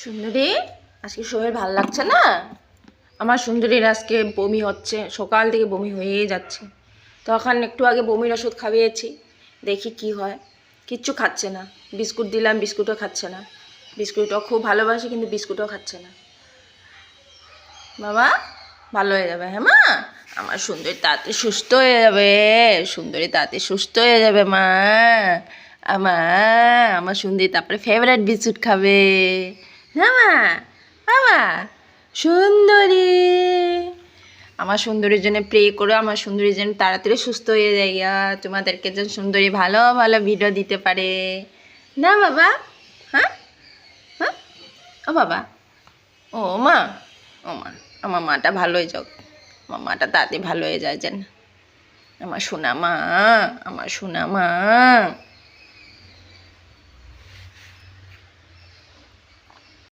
সুন্দরী, আজকে শরীর ভালো লাগছে না? আমার সুন্দরীর আজকে বমি হচ্ছে, সকাল থেকে বমি হয়েই যাচ্ছে। তখন একটু আগে বমির ওষুধ খাইয়েছি, দেখি কি হয়। কিচ্ছু খাচ্ছে না। বিস্কুট দিলাম, বিস্কুটও খাচ্ছে না। বিস্কুটও খুব ভালোবাসে, কিন্তু বিস্কুটও খাচ্ছে না। বাবা, ভালো হয়ে যাবে। হ্যাঁ মা, আমার সুন্দরী তাড়াতাড়ি সুস্থ হয়ে যাবে। সুন্দরী তাড়াতাড়ি সুস্থ হয়ে যাবে মা। আমার সুন্দরী তারপরে ফেভারিট বিস্কুট খাবে। না মা, বাবা, সুন্দরী। আমার সুন্দরীর জন্য প্রে করো, আমার সুন্দরীর জন্য তাড়াতাড়ি সুস্থ হয়ে যায়। তোমাদেরকে যেন সুন্দরী ভালো ভালো ভিডিও দিতে পারে। না বাবা? হ্যাঁ হ্যাঁ, ও বাবা, ও মা, ও মা, আমার মাটা ভালো হয়ে যাক। আমার মাটা তাড়াতাড়ি ভালো হয়ে যায় যেন। আমার সোনা মা, আমার সোনা মা।